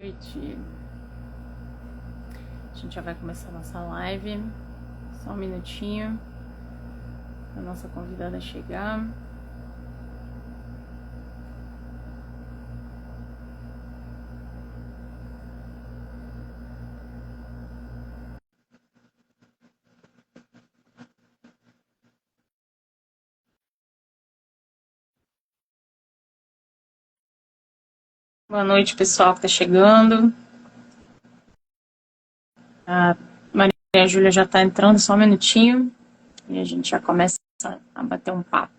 noite. A gente já vai começar a nossa live. Só um minutinho para a nossa convidada chegar. Boa noite, pessoal que está chegando. A Maria Júlia já está entrando, só um minutinho. E a gente já começa a bater um papo.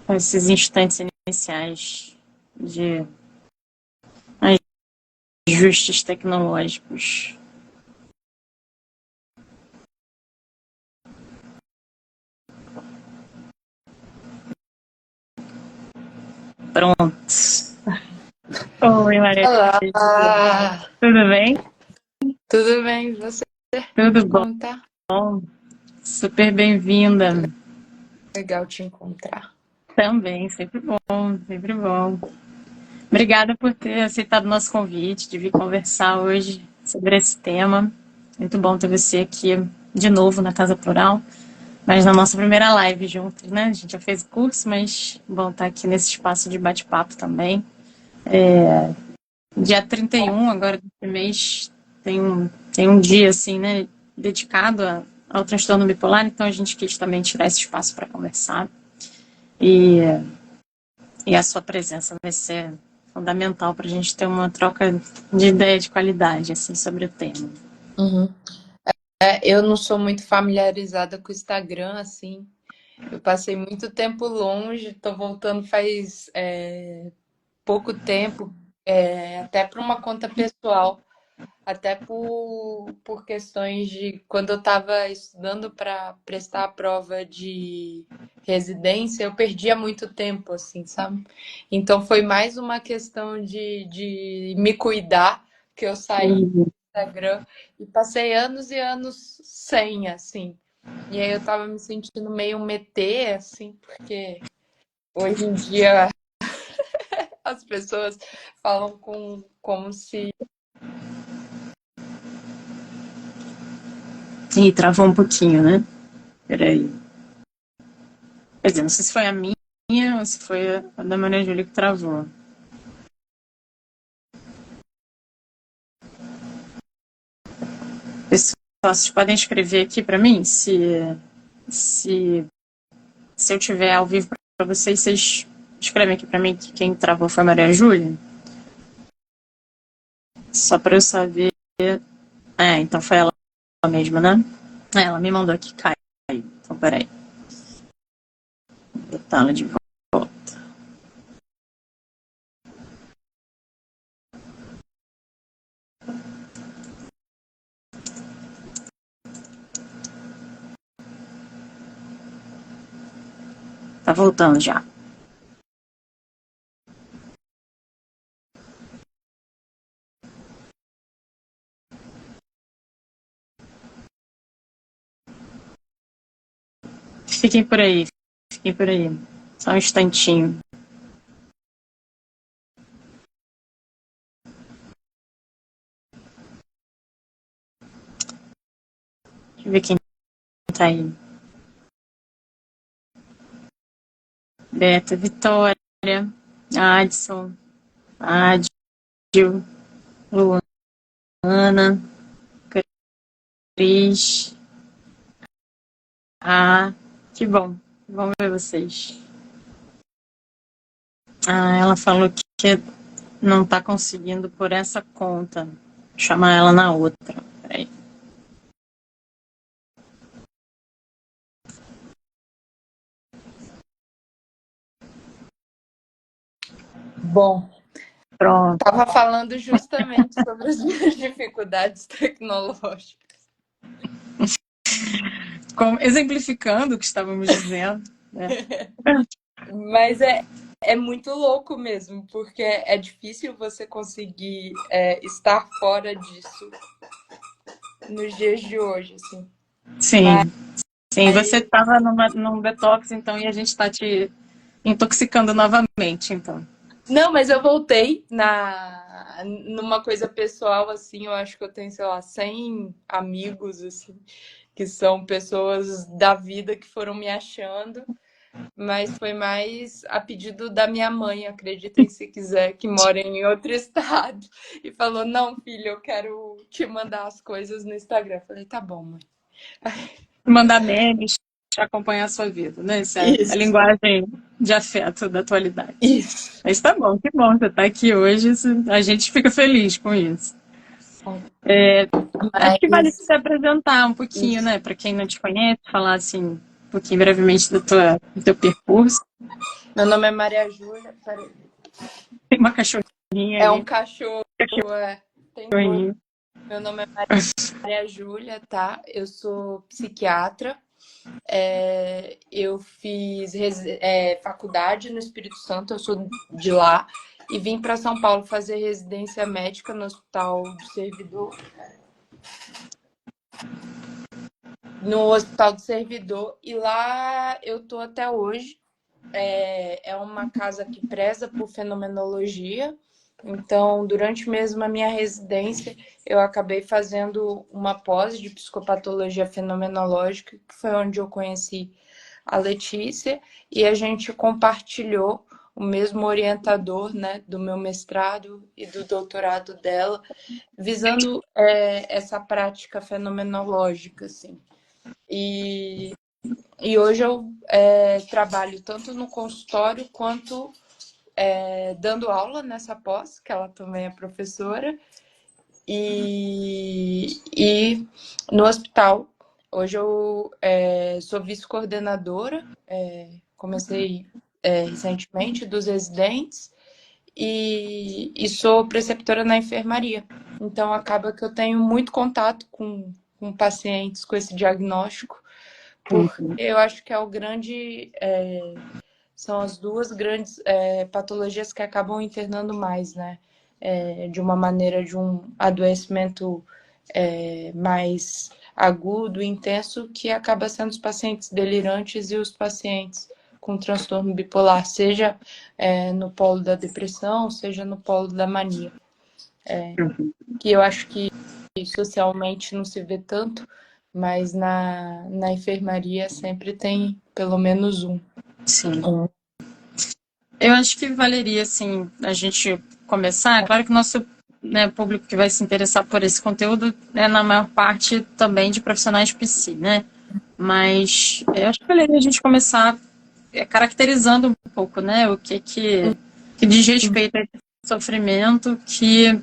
Esses instantes iniciais de ajustes tecnológicos. Pronto. Oi, Maria. Olá! Tudo bem? Tudo bem? E você? Tudo bom? Como tá? Super bem-vinda. Legal te encontrar. Também, sempre bom, sempre bom. Obrigada por ter aceitado o nosso convite de vir conversar hoje sobre esse tema. Muito bom ter você aqui de novo na Casa Plural, mas na nossa primeira live juntos, né? A gente já fez o curso, mas bom estar aqui nesse espaço de bate-papo também. Dia 31, agora desse mês, tem um dia assim, né, dedicado ao transtorno bipolar, então a gente quis também tirar esse espaço para conversar. E a sua presença vai ser fundamental para a gente ter uma troca de ideia de qualidade assim, sobre o tema. Uhum. Eu não sou muito familiarizada com o Instagram, assim. Eu passei muito tempo longe, tô voltando faz pouco tempo, até para uma conta pessoal. Até por questões de quando eu estava estudando para prestar a prova de residência, eu perdia muito tempo, assim, sabe? Então foi mais uma questão de me cuidar que eu saí do Instagram e passei anos e anos sem, assim. E aí eu tava me sentindo meio um ET, assim, porque hoje em dia as pessoas falam como se. Ih, travou um pouquinho, né? Peraí. Quer dizer, não sei se foi a minha ou se foi a da Maria Júlia que travou. Pessoal, vocês podem escrever aqui para mim se, se eu tiver ao vivo para vocês, vocês escrevem aqui para mim que quem travou foi a Maria Júlia. Só para eu saber. Então foi ela mesma, né? Ela me mandou aqui, cai. Então, peraí. Vou botar ela de volta. Tá voltando já. Fiquem por aí, fiquem por aí. Só um instantinho. Deixa eu ver quem tá aí. Beta, Vitória, Adson, Adil, Luana, Cris. Que bom. Vamos ver vocês. Ela falou que não tá conseguindo por essa conta. Vou chamar ela na outra. Peraí. Bom. Pronto. Estava falando justamente sobre as minhas dificuldades tecnológicas. Exemplificando o que estávamos dizendo, né? Mas é muito louco mesmo, porque é difícil você conseguir estar fora disso nos dias de hoje, assim. Sim, sim. Você Mas, estava num detox, então, e a gente está te intoxicando novamente, então. não, mas eu voltei numa coisa pessoal, assim, eu acho que eu tenho, sei lá, 100 amigos, assim, que são pessoas da vida que foram me achando, mas foi mais a pedido da minha mãe, acreditem se quiser, que mora em outro estado, e falou: não, filho, eu quero te mandar as coisas no Instagram. Eu falei: tá bom, mãe. Mandar memes, acompanhar a sua vida, né? Essa é a Isso, linguagem de afeto da atualidade. isso. Mas tá bom, que bom você tá aqui hoje. A gente fica feliz com isso. Acho que vale Mas, se apresentar um pouquinho, isso. né? Para quem não te conhece, falar assim, um pouquinho brevemente do teu percurso. Meu nome é Maria Júlia. Peraí. Tem uma cachorrinha É um aí, cachorro, tem dois. cachorrinho. Meu nome é Maria Júlia, tá? Eu sou psiquiatra. Eu fiz faculdade no Espírito Santo, eu sou de lá. E vim para São Paulo fazer residência médica no Hospital do Servidor. No Hospital do Servidor. E lá eu tô até hoje. É uma casa que preza por fenomenologia. Então, durante mesmo a minha residência, eu acabei fazendo uma pós de psicopatologia fenomenológica, que foi onde eu conheci a Letícia, e a gente compartilhou o mesmo orientador, né, do meu mestrado e do doutorado dela, visando essa prática fenomenológica, assim. E hoje eu trabalho tanto no consultório quanto dando aula nessa pós, que ela também é professora, e no hospital. Hoje eu sou vice-coordenadora, comecei recentemente, dos residentes, e sou preceptora na enfermaria. Então acaba que eu tenho muito contato com pacientes com esse diagnóstico, porque eu acho que é o grande. São as duas grandes patologias que acabam internando mais, né? De uma maneira de um adoecimento mais agudo, intenso, que acaba sendo os pacientes delirantes e os pacientes com transtorno bipolar, seja no polo da depressão, seja no polo da mania. Que eu acho que socialmente não se vê tanto, mas na enfermaria sempre tem pelo menos um. Sim. Eu acho que valeria, assim, a gente começar. Claro que o nosso, né, público que vai se interessar por esse conteúdo é, na maior parte, também de profissionais de psi, né? Mas eu acho que valeria a gente começar caracterizando um pouco, né, o que diz respeito a esse sofrimento que,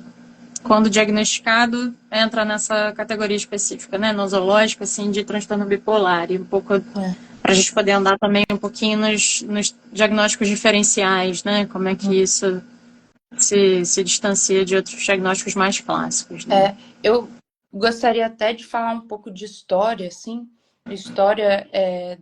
quando diagnosticado, entra nessa categoria específica, né, nosológica, assim, de transtorno bipolar. E um pouco para a gente poder andar também um pouquinho nos diagnósticos diferenciais, né, como é que isso se distancia de outros diagnósticos mais clássicos, né? Eu gostaria até de falar um pouco de história, assim, história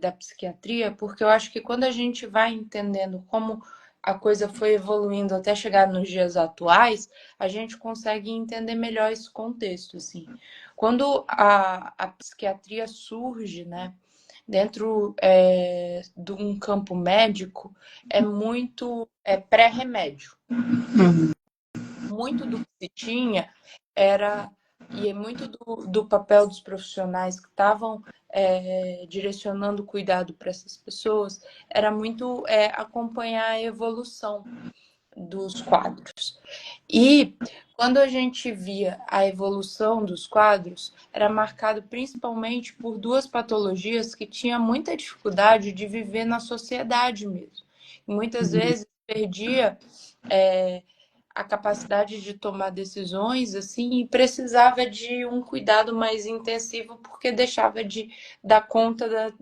da psiquiatria, porque eu acho que quando a gente vai entendendo como a coisa foi evoluindo até chegar nos dias atuais, a gente consegue entender melhor esse contexto, assim. Quando a psiquiatria surge, né, dentro de um campo médico, é muito pré-remédio. Muito do que se tinha era, e é muito do papel dos profissionais que estavam direcionando o cuidado para essas pessoas, era muito acompanhar a evolução dos quadros. E quando a gente via a evolução dos quadros, era marcado principalmente por duas patologias que tinham muita dificuldade de viver na sociedade mesmo. E muitas vezes perdia a capacidade de tomar decisões assim e precisava de um cuidado mais intensivo porque deixava de dar conta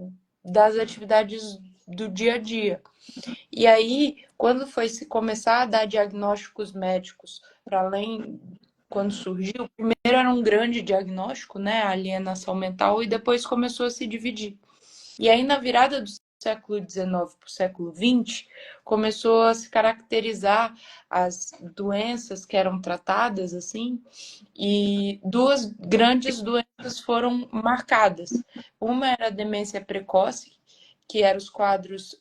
das atividades do dia a dia. E aí, quando foi se começar a dar diagnósticos médicos para além, quando surgiu, primeiro era um grande diagnóstico, né, a alienação mental, e depois começou a se dividir. E aí, na virada do século XIX para o século XX, começou a se caracterizar as doenças que eram tratadas assim, e duas grandes doenças foram marcadas. Uma era a demência precoce, que eram os quadros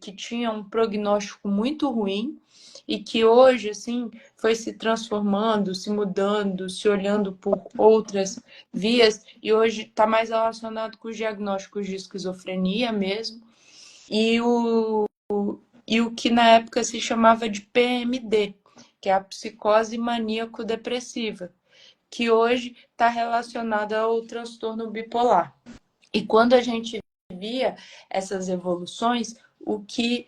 que tinham um prognóstico muito ruim e que hoje, assim, foi se transformando, se mudando, se olhando por outras vias, e hoje está mais relacionado com os diagnósticos de esquizofrenia mesmo, e o que na época se chamava de PMD, que é a psicose maníaco-depressiva, que hoje está relacionada ao transtorno bipolar. E quando a gente via essas evoluções, o que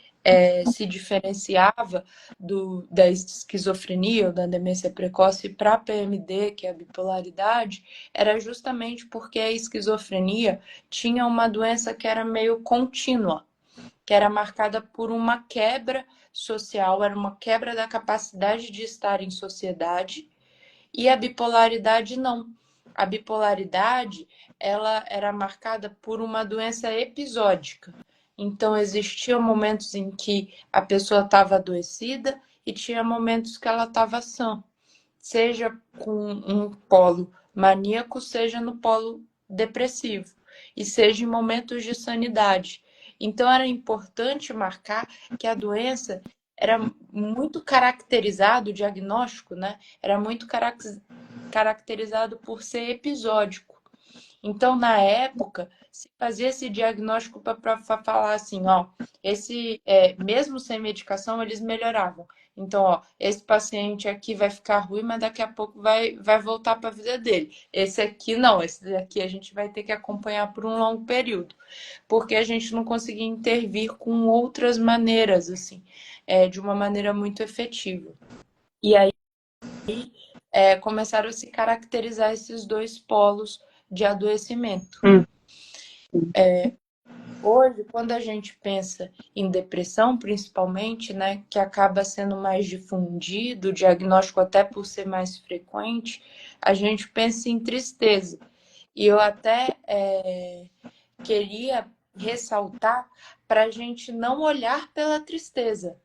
se diferenciava da esquizofrenia ou da demência precoce para a PMD, que é a bipolaridade, era justamente porque a esquizofrenia tinha uma doença que era meio contínua, que era marcada por uma quebra social, era uma quebra da capacidade de estar em sociedade, e a bipolaridade não. A bipolaridade, ela era marcada por uma doença episódica. Então, existiam momentos em que a pessoa estava adoecida e tinha momentos que ela estava sã, seja com um polo maníaco, seja no polo depressivo, e seja em momentos de sanidade. Então, era importante marcar que a doença era muito caracterizado, o diagnóstico, né? Era muito caracterizado por ser episódico. Então, na época, se fazia esse diagnóstico para falar assim, ó, mesmo sem medicação, eles melhoravam. Então, ó, esse paciente aqui vai ficar ruim, mas daqui a pouco vai voltar para a vida dele. Esse aqui não, esse daqui a gente vai ter que acompanhar por um longo período, porque a gente não conseguia intervir com outras maneiras, assim, de uma maneira muito efetiva. E aí começaram a se caracterizar esses dois polos de adoecimento. Hoje, quando a gente pensa em depressão, principalmente, né, que acaba sendo mais difundido, o diagnóstico até por ser mais frequente, a gente pensa em tristeza. E eu até queria ressaltar para a gente não olhar pela tristeza,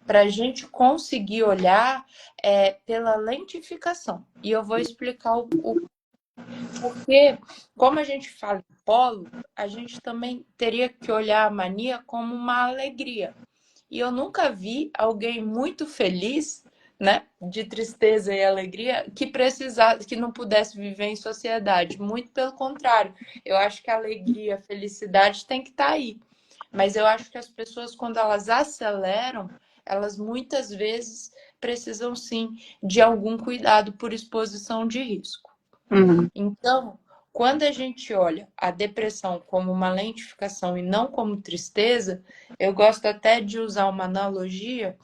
para a gente conseguir olhar pela lentificação. E eu vou explicar porque, como a gente fala em polo, a gente também teria que olhar a mania como uma alegria. E eu nunca vi alguém muito feliz, né, de tristeza e alegria, que não pudesse viver em sociedade. Muito pelo contrário. Eu acho que a alegria, a felicidade tem que estar aí. Mas eu acho que as pessoas, quando elas aceleram, elas muitas vezes precisam sim de algum cuidado por exposição de risco. Então, quando a gente olha a depressão como uma lentificação e não como tristeza, eu gosto até de usar uma analogia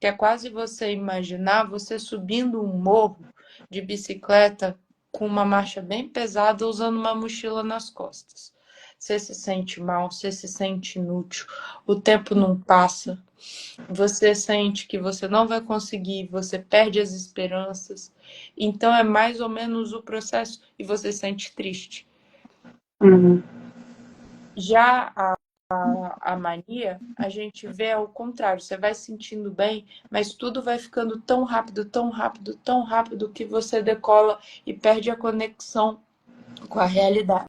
que é quase você imaginar você subindo um morro de bicicleta com uma marcha bem pesada, usando uma mochila nas costas. Você se sente mal, você se sente inútil, o tempo não passa, você sente que você não vai conseguir, você perde as esperanças. Então é mais ou menos o processo e você se sente triste. Já a mania, a gente vê ao contrário, você vai se sentindo bem, mas tudo vai ficando tão rápido, tão rápido, tão rápido que você decola e perde a conexão com a realidade.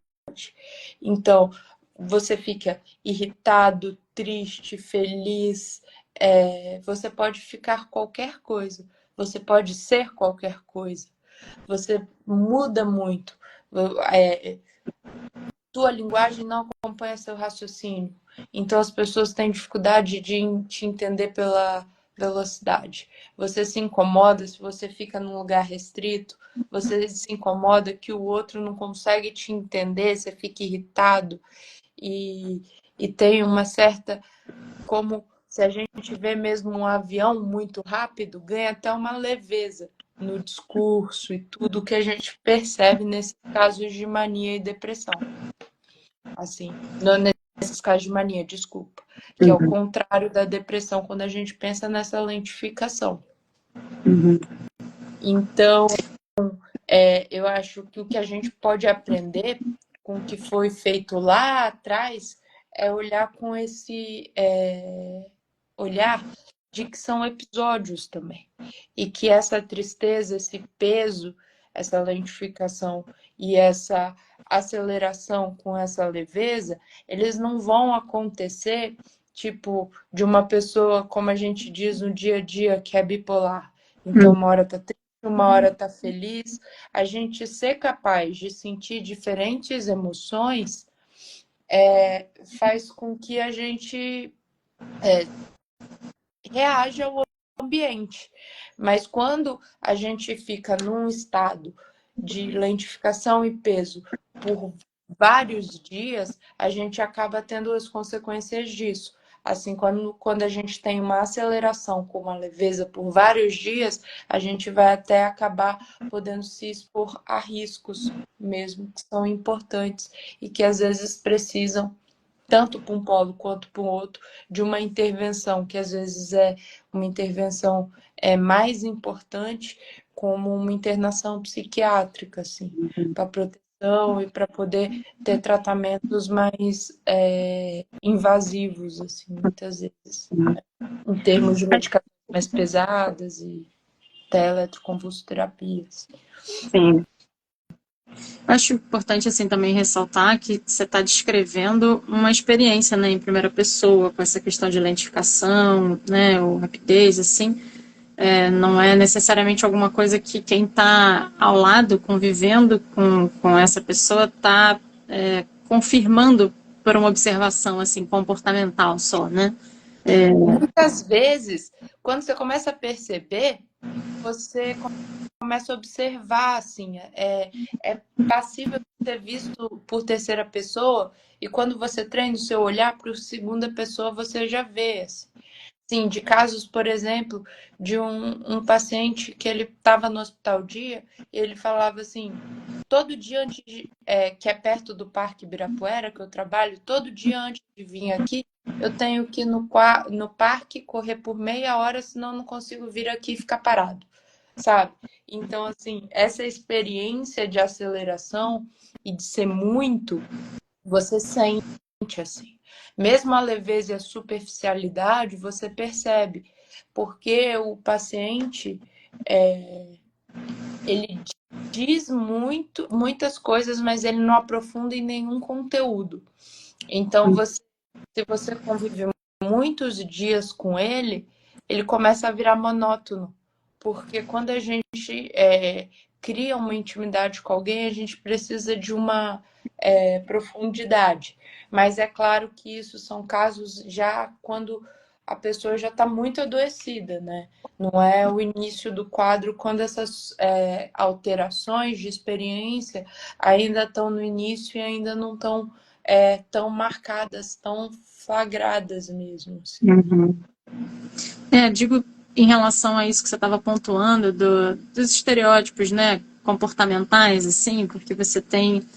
Então, você fica irritado, triste, feliz, você pode ficar qualquer coisa, você pode ser qualquer coisa, você muda muito, tua linguagem não acompanha seu raciocínio, então as pessoas têm dificuldade de te entender pela velocidade. Você se incomoda se você fica num lugar restrito, você se incomoda que o outro não consegue te entender, você fica irritado e tem uma certa, como se a gente vê mesmo um avião muito rápido, ganha até uma leveza no discurso e tudo que a gente percebe nesses casos de mania e depressão. Assim, nesses casos de mania, desculpa, que é o Uhum. contrário da depressão quando a gente pensa nessa lentificação. Uhum. Então, eu acho que o que a gente pode aprender com o que foi feito lá atrás é olhar com esse olhar de que são episódios também. E que essa tristeza, esse peso, essa lentificação e essa aceleração com essa leveza, eles não vão acontecer tipo de uma pessoa, como a gente diz no dia a dia, que é bipolar. Então, uma hora tá triste, uma hora tá feliz. A gente ser capaz de sentir diferentes emoções faz com que a gente reaja ao ambiente. Mas quando a gente fica num estado de lentificação e peso por vários dias, a gente acaba tendo as consequências disso. Assim, quando a gente tem uma aceleração com uma leveza por vários dias, a gente vai até acabar podendo se expor a riscos mesmo, que são importantes e que às vezes precisam tanto para um polo quanto para o outro, de uma intervenção, que às vezes é uma intervenção mais importante, como uma internação psiquiátrica, assim, para proteção e para poder ter tratamentos mais invasivos, assim, muitas vezes, né? Em termos de medicações mais pesadas e até eletroconvulsoterapias. Sim. Acho importante assim também ressaltar que você está descrevendo uma experiência, né, em primeira pessoa, com essa questão de lentificação, né, ou rapidez, assim. Não é necessariamente alguma coisa que quem está ao lado, convivendo com essa pessoa, está confirmando por uma observação assim comportamental só, né? Muitas vezes, quando você começa a perceber, você começa a observar, assim, é passível de ser visto por terceira pessoa, e quando você treina o seu olhar para a segunda pessoa, você já vê, assim. Sim, de casos, por exemplo, de um paciente que ele estava no hospital dia, e ele falava assim, todo dia que é perto do Parque Ibirapuera, que eu trabalho, todo dia antes de vir aqui, eu tenho que ir no parque correr por meia hora, senão eu não consigo vir aqui e ficar parado, sabe? Então, assim, essa experiência de aceleração e de ser muito, você sente, assim. Mesmo a leveza e a superficialidade, você percebe, porque o paciente, ele diz muitas coisas, mas ele não aprofunda em nenhum conteúdo. Então, se você convive muitos dias com ele, ele começa a virar monótono. Porque quando a gente cria uma intimidade com alguém, a gente precisa de uma profundidade. Mas é claro que isso são casos já quando a pessoa já está muito adoecida, né? Não é o início do quadro quando essas alterações de experiência ainda estão no início e ainda não estão tão marcadas, tão flagradas mesmo. Assim. Uhum. Digo em relação a isso que você estava pontuando dos estereótipos, né, comportamentais, assim, porque você tem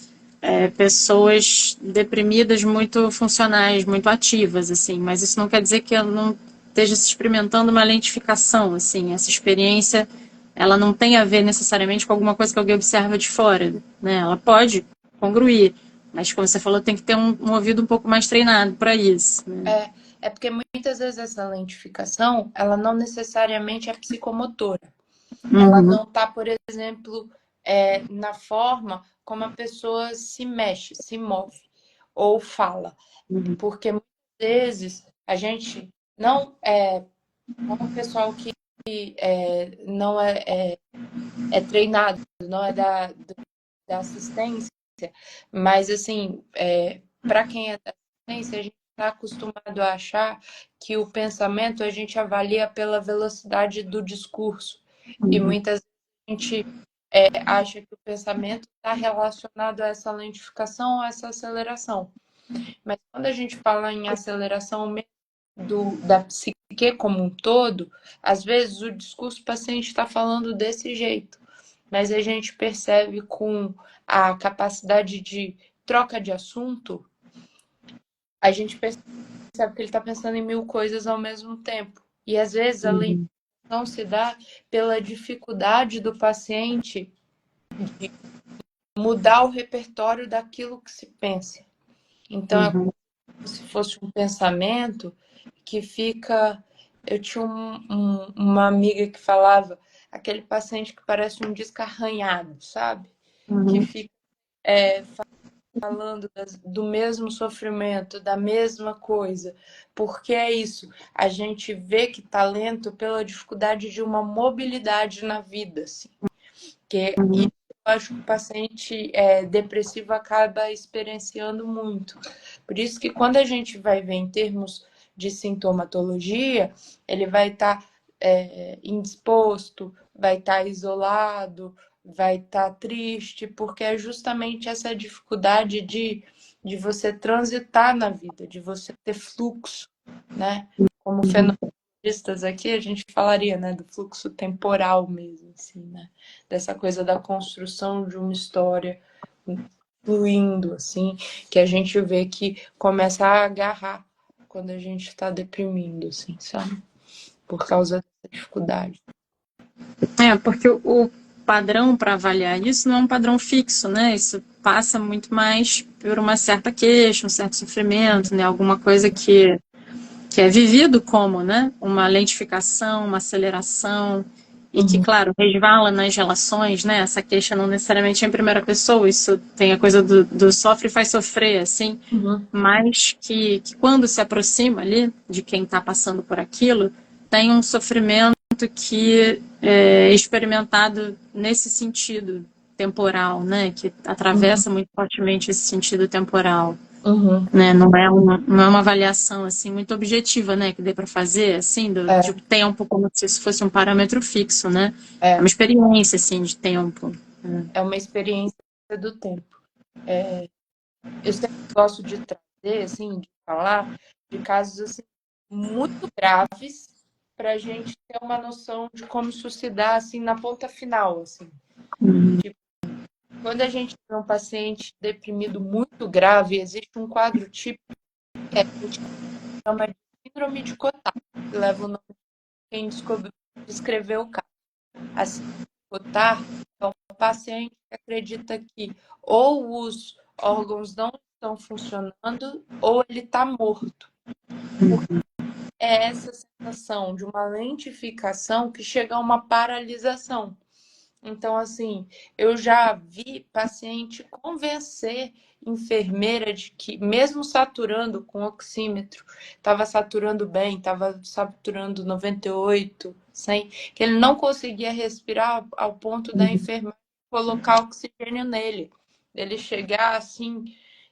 pessoas deprimidas muito funcionais, muito ativas, assim, mas isso não quer dizer que eu não esteja se experimentando uma lentificação, assim, essa experiência, ela não tem a ver necessariamente com alguma coisa que alguém observa de fora, né, ela pode congruir, mas como você falou, tem que ter um ouvido um pouco mais treinado para isso, né? É porque muitas vezes essa lentificação, ela não necessariamente é psicomotora. Ela Uhum. não está, por exemplo, na forma como a pessoa se mexe, se move ou fala. Uhum. Porque muitas vezes a gente não é um pessoal que não é treinado, não é da assistência, mas assim, para quem é da assistência, a gente está acostumado a achar que o pensamento a gente avalia pela velocidade do discurso. E Uhum. muitas vezes a gente acha que o pensamento está relacionado a essa lentificação ou essa aceleração. Mas quando a gente fala em aceleração da psique como um todo, às vezes o discurso do paciente está falando desse jeito, mas a gente percebe com a capacidade de troca de assunto a gente percebe que ele está pensando em mil coisas ao mesmo tempo. E às vezes a lentidão Uhum. se dá pela dificuldade do paciente de mudar o repertório daquilo que se pensa. Então é Uhum. como se fosse um pensamento que fica. Eu tinha uma amiga que falava aquele paciente que parece um disco arranhado, sabe? Que Uhum. fica falando do mesmo sofrimento, da mesma coisa. Porque é isso, a gente vê que talento pela dificuldade de uma mobilidade na vida, assim. Que Uhum. isso eu acho que o paciente depressivo acaba experienciando muito. Por isso que quando a gente vai ver em termos de sintomatologia, ele vai estar indisposto, vai estar isolado, vai estar triste, porque é justamente essa dificuldade de você transitar na vida, de você ter fluxo, né? Como fenomenologistas aqui, a gente falaria, né, do fluxo temporal mesmo, assim, né? Dessa coisa da construção de uma história fluindo, assim, que a gente vê que começa a agarrar quando a gente está deprimindo, assim, sabe? Por causa dessa dificuldade. Porque o padrão para avaliar isso não é um padrão fixo, né? Isso passa muito mais por uma certa queixa, um certo sofrimento, né? Alguma coisa que é vivido como, né? Uma lentificação, uma aceleração, e que, Uhum. claro, resvala nas relações, né? Essa queixa não necessariamente é em primeira pessoa, isso tem a coisa do sofre e faz sofrer, assim, Uhum. mas que quando se aproxima ali de quem está passando por aquilo, tem um sofrimento que é experimentado nesse sentido temporal, né? Que atravessa muito fortemente esse sentido temporal, Uhum. né? Não é uma avaliação assim muito objetiva, né? Que dê para fazer assim de É, tempo como se isso fosse um parâmetro fixo, né? É uma é, experiência assim de tempo. é uma experiência do tempo. Eu sempre gosto de trazer, assim, de falar de casos assim, muito graves para a gente ter uma noção de como isso se dá assim na ponta final, assim. Tipo, quando a gente tem um paciente deprimido muito grave, existe um quadro típico que a gente chama de síndrome de Cotard, que leva o nome de quem descreveu o caso. A síndrome de Cotard é um paciente que acredita que ou os órgãos não estão funcionando ou ele está morto. Porque é essa sensação de uma lentificação que chega a uma paralisação. Então, assim, eu já vi paciente convencer enfermeira de que, mesmo saturando com oxímetro, estava saturando bem, estava saturando 98, 100, que ele não conseguia respirar ao ponto da enfermeira colocar oxigênio nele. Ele chegar assim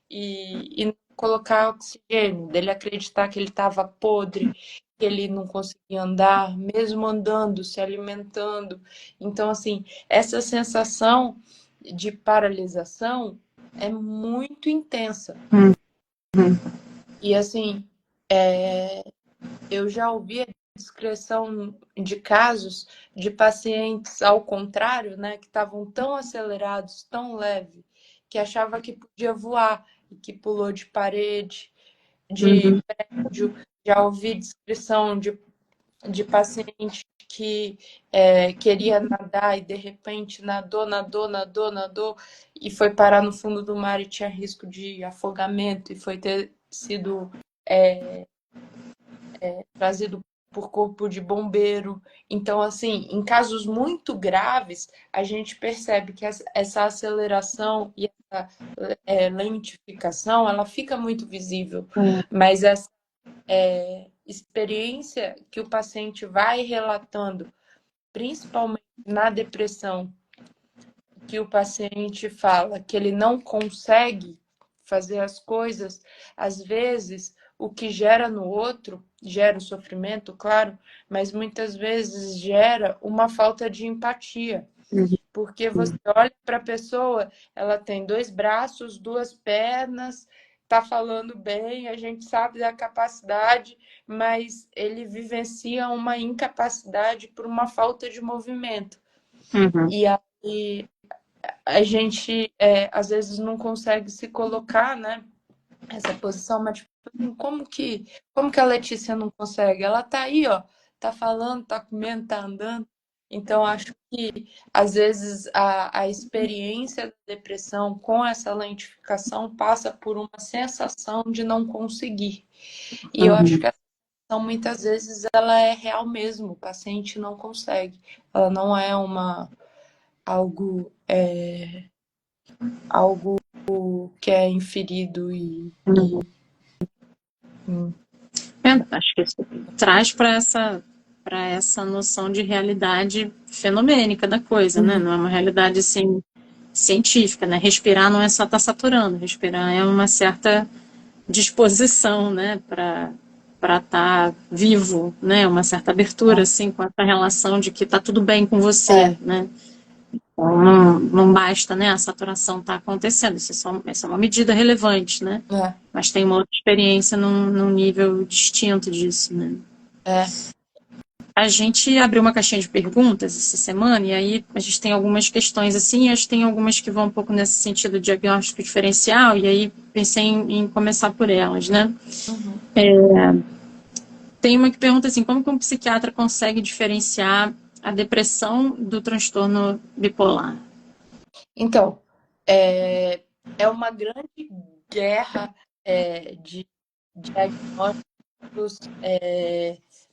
e colocar oxigênio, dele acreditar que ele estava podre, que ele não conseguia andar, mesmo andando, se alimentando. Então, assim, essa sensação de paralisação é muito intensa. E, assim, eu já ouvi a descrição de casos de pacientes ao contrário, né, que estavam tão acelerados, tão leve, que achava que podia voar e que pulou de parede, de Uhum. prédio. Já ouvi descrição de paciente que queria nadar e de repente nadou, nadou, nadou, nadou e foi parar no fundo do mar e tinha risco de afogamento e foi ter sido trazido por corpo de bombeiro. Então, assim, em casos muito graves, a gente percebe que essa aceleração e essa lentificação, ela fica muito visível, mas essa experiência que o paciente vai relatando, principalmente na depressão, que o paciente fala que ele não consegue fazer as coisas, às vezes o que gera no outro gera o sofrimento, claro, mas muitas vezes gera uma falta de empatia. Porque você olha para a pessoa, ela tem dois braços, duas pernas, está falando bem, a gente sabe da capacidade, mas ele vivencia uma incapacidade por uma falta de movimento. Uhum. E aí a gente às vezes não consegue se colocar, né? Essa posição, mas Como que a Letícia não consegue? Ela tá aí, ó, tá falando, tá comendo, tá andando. Então, acho que às vezes a experiência da depressão com essa lentificação passa por uma sensação de não conseguir. E eu acho Uhum. que a sensação muitas vezes ela é real mesmo, o paciente não consegue. Ela não é algo, algo que é inferido Uhum. hum, Acho que isso traz para essa noção de realidade fenomênica da coisa, né? uhum, Não é uma realidade assim científica, né? Respirar não é só estar saturando, respirar é uma certa disposição, né, para estar vivo, né? Uma certa abertura assim com essa relação de que está tudo bem com você, é, né? Então, não basta, né, a saturação estar acontecendo, isso é uma medida relevante, né? é, Mas tem uma outra experiência num nível distinto disso, né? é. A gente abriu uma caixinha de perguntas essa semana e aí a gente tem algumas questões assim, acho que tem algumas que vão um pouco nesse sentido de diagnóstico diferencial e aí pensei em começar por elas, né? Uhum. Tem uma que pergunta assim, como que um psiquiatra consegue diferenciar a depressão do transtorno bipolar? Então, é uma grande guerra de diagnósticos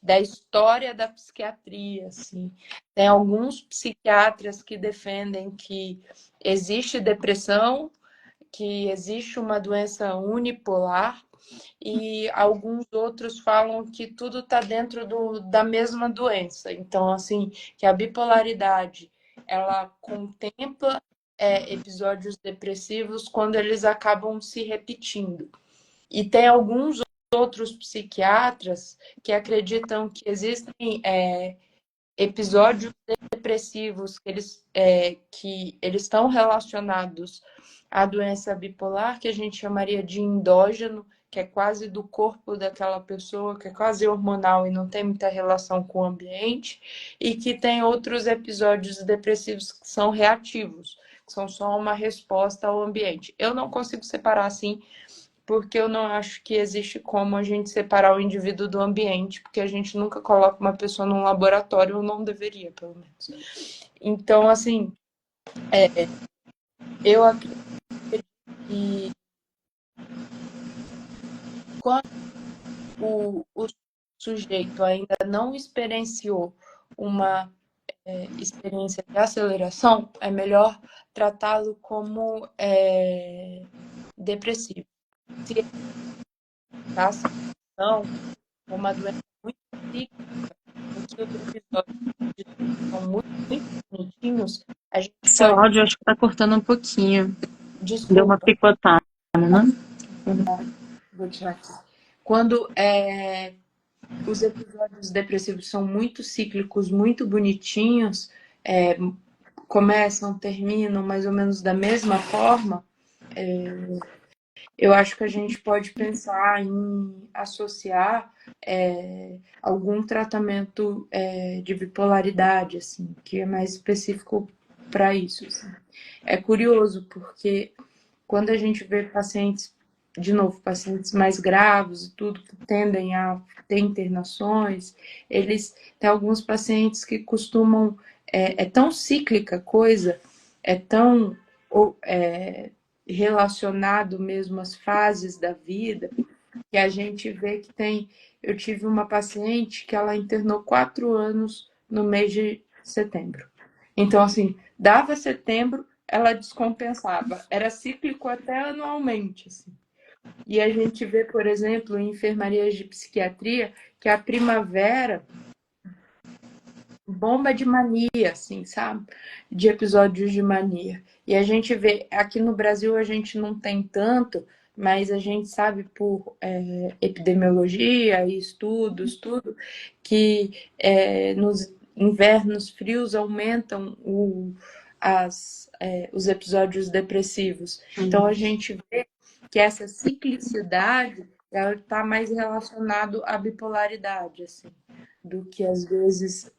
da história da psiquiatria, assim. Tem alguns psiquiatras que defendem que existe depressão, que existe uma doença unipolar, e alguns outros falam que tudo está dentro da mesma doença. Então, assim, que a bipolaridade ela contempla episódios depressivos quando eles acabam se repetindo. E tem alguns outros psiquiatras que acreditam que existem episódios depressivos que eles estão relacionados à doença bipolar, que a gente chamaria de endógeno, que é quase do corpo daquela pessoa, que é quase hormonal e não tem muita relação com o ambiente, e que tem outros episódios depressivos que são reativos, que são só uma resposta ao ambiente. Eu não consigo separar assim, porque eu não acho que existe como a gente separar o indivíduo do ambiente, porque a gente nunca coloca uma pessoa num laboratório, ou não deveria, pelo menos. Então, assim, eu acredito que quando o sujeito ainda não experienciou uma experiência de aceleração, é melhor tratá-lo como depressivo. Se ele está aceleração, uma doença muito cíclica, em que os episódios são muito, muito bonitinhos, a gente Seu pode. áudio acho que está cortando um pouquinho. Deu uma Desculpa, picotada, né? vou tirar aqui. Quando os episódios depressivos são muito cíclicos, muito bonitinhos, é, começam, terminam mais ou menos da mesma forma, eu acho que a gente pode pensar em associar algum tratamento de bipolaridade, assim, que é mais específico para isso. Assim. É curioso, porque quando a gente vê pacientes, de novo, pacientes mais graves e tudo, que tendem a ter internações, eles têm alguns pacientes que costumam. É tão cíclica a coisa, é tão relacionado mesmo às fases da vida, que a gente vê que tem. Eu tive uma paciente que ela internou 4 anos no mês de setembro. Então, assim, dava setembro, ela descompensava. Era cíclico até anualmente, assim. E a gente vê, por exemplo, em enfermarias de psiquiatria, que a primavera bomba de mania, assim, sabe? De episódios de mania. E a gente vê, aqui no Brasil a gente não tem tanto, mas a gente sabe por epidemiologia e estudos, tudo, que nos invernos frios aumentam os episódios depressivos. Então a gente vê que essa ciclicidade ela está mais relacionado à bipolaridade, assim, do que às vezes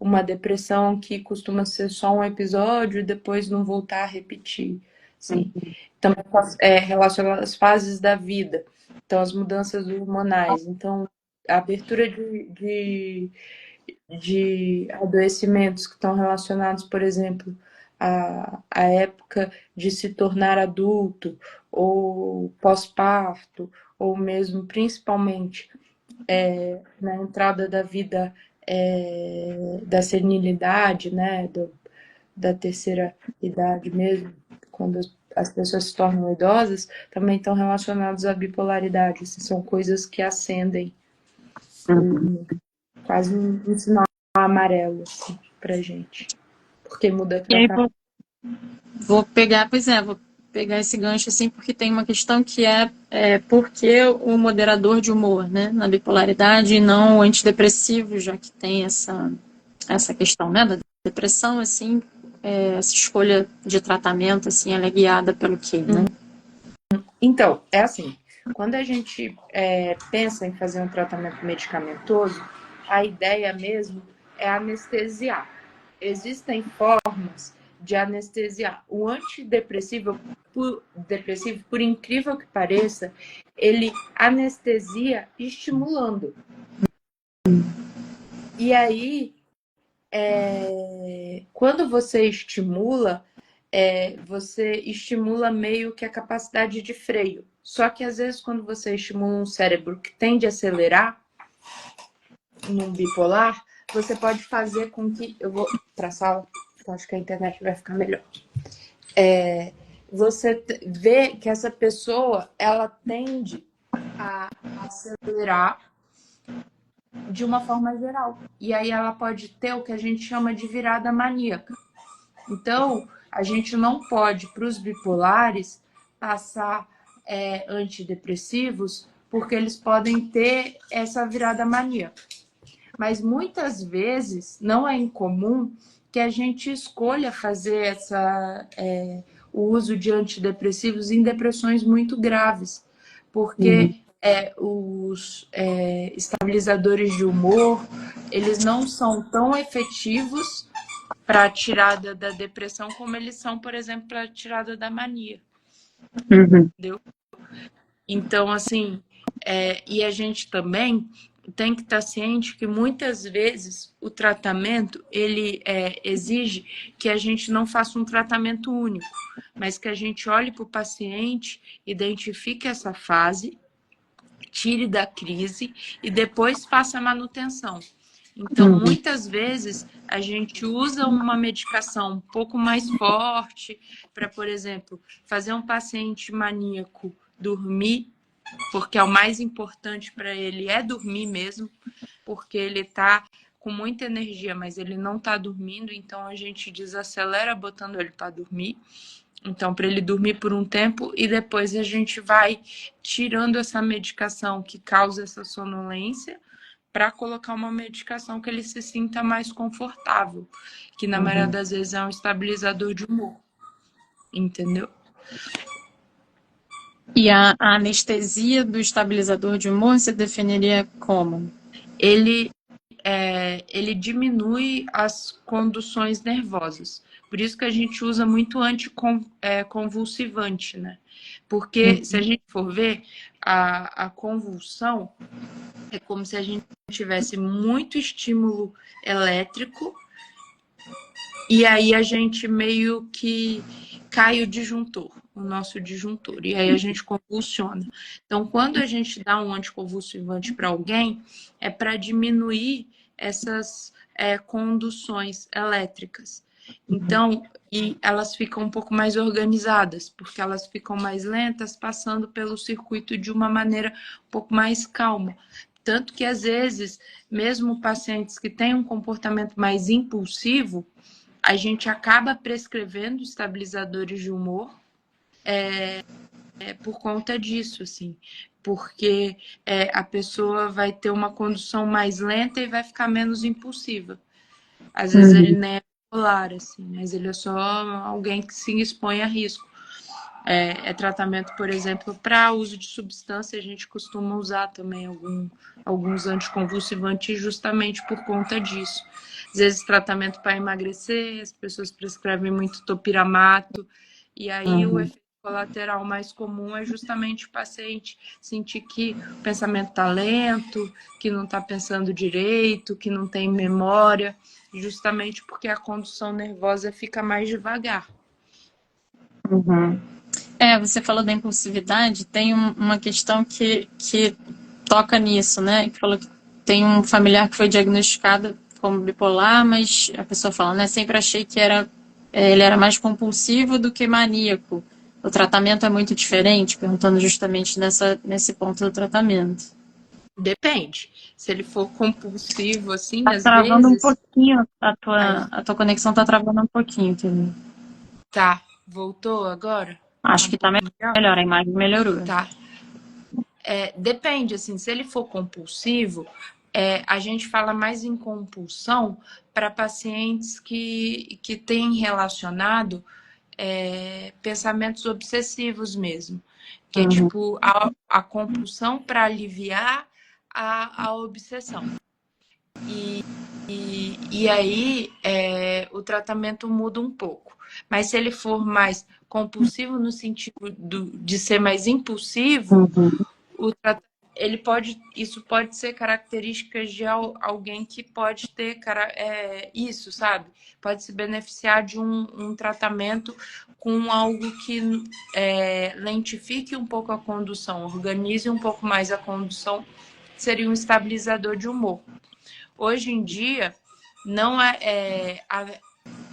uma depressão que costuma ser só um episódio e depois não voltar a repetir, Sim. Também relacionado às fases da vida. Então, as mudanças hormonais. Então, a abertura de adoecimentos que estão relacionados, por exemplo, à época de se tornar adulto, ou pós-parto, ou mesmo, principalmente, na entrada da vida da senilidade, né, da terceira idade mesmo, quando as pessoas se tornam idosas, também estão relacionados à bipolaridade. Assim, são coisas que acendem quase um sinal amarelo assim, pra gente. Porque muda E aí tratamento. vou pegar, pois é, vou pegar esse gancho assim, porque tem uma questão que é por que o moderador de humor, né, na bipolaridade e não o antidepressivo, já que tem essa questão, né, da depressão, assim, essa escolha de tratamento, assim, ela é guiada pelo quê, né? Então, é assim, quando a gente pensa em fazer um tratamento medicamentoso, a ideia mesmo é anestesiar. Existem formas de anestesiar. O antidepressivo, por incrível que pareça, ele anestesia estimulando. E aí, quando você estimula, você estimula meio que a capacidade de freio. Só que às vezes quando você estimula um cérebro que tende a acelerar, num bipolar, você pode fazer com que... Eu vou para a sala, eu acho que a internet vai ficar melhor. Você vê que essa pessoa, ela tende a acelerar de uma forma geral. E aí ela pode ter o que a gente chama de virada maníaca. Então, a gente não pode, para os bipolares, passar antidepressivos, porque eles podem ter essa virada maníaca. Mas muitas vezes não é incomum que a gente escolha fazer o uso de antidepressivos em depressões muito graves, porque os estabilizadores de humor, eles não são tão efetivos para a tirada da depressão como eles são, por exemplo, para a tirada da mania. Entendeu? Então, assim, e a gente também tem que estar ciente que muitas vezes o tratamento ele exige que a gente não faça um tratamento único, mas que a gente olhe para o paciente, identifique essa fase, tire da crise e depois faça a manutenção. Então, muitas vezes, a gente usa uma medicação um pouco mais forte para, por exemplo, fazer um paciente maníaco dormir, porque é o mais importante para ele é dormir mesmo, porque ele está com muita energia, mas ele não está dormindo, então a gente desacelera botando ele para dormir. Então, para ele dormir por um tempo e depois a gente vai tirando essa medicação que causa essa sonolência para colocar uma medicação que ele se sinta mais confortável, que na maioria das vezes é um estabilizador de humor, entendeu? E a anestesia do estabilizador de humor você definiria como? Ele diminui as conduções nervosas. Por isso que a gente usa muito anticonvulsivante, né? Porque se a gente for ver, a convulsão é como se a gente tivesse muito estímulo elétrico e aí a gente meio que cai o nosso disjuntor, e aí a gente convulsiona. Então, quando a gente dá um anticonvulsivante para alguém, é para diminuir essas conduções elétricas. Então, e elas ficam um pouco mais organizadas, porque elas ficam mais lentas, passando pelo circuito de uma maneira um pouco mais calma. Tanto que, às vezes, mesmo pacientes que têm um comportamento mais impulsivo, a gente acaba prescrevendo estabilizadores de humor por conta disso, assim, porque a pessoa vai ter uma condução mais lenta e vai ficar menos impulsiva. Às vezes ele nem é bipolar, assim, mas ele é só alguém que se expõe a risco. Tratamento, por exemplo, para uso de substância, a gente costuma usar também alguns anticonvulsivantes justamente por conta disso. Às vezes, tratamento para emagrecer, as pessoas prescrevem muito topiramato, E aí o Uhum. efeito colateral mais comum é justamente o paciente sentir que o pensamento está lento, que não está pensando direito, que não tem memória, justamente porque a condução nervosa fica mais devagar. Uhum. Você falou da impulsividade, tem uma questão que toca nisso, né? Que falou que tem um familiar que foi diagnosticado como bipolar, mas a pessoa fala, né? Sempre achei que ele era mais compulsivo do que maníaco. O tratamento é muito diferente, perguntando justamente nesse ponto do tratamento. Depende. Se ele for compulsivo, assim, Tá às travando um vezes, pouquinho, aí a tua conexão tá travando um pouquinho, entendeu? tá. Voltou agora? Tá Acho um que tá pouco melhor? melhor, a imagem melhorou. Tá. Depende, assim, se ele for compulsivo, a gente fala mais em compulsão para pacientes que têm relacionado pensamentos obsessivos mesmo, que é Uhum, tipo a compulsão para aliviar a obsessão. E aí o tratamento muda um pouco. Mas se ele for mais compulsivo no sentido de ser mais impulsivo, uhum, o ele pode, isso pode ser características de alguém que pode ter isso, sabe? Pode se beneficiar de um tratamento com algo que lentifique um pouco a condução, organize um pouco mais a condução, seria um estabilizador de humor. Hoje em dia, não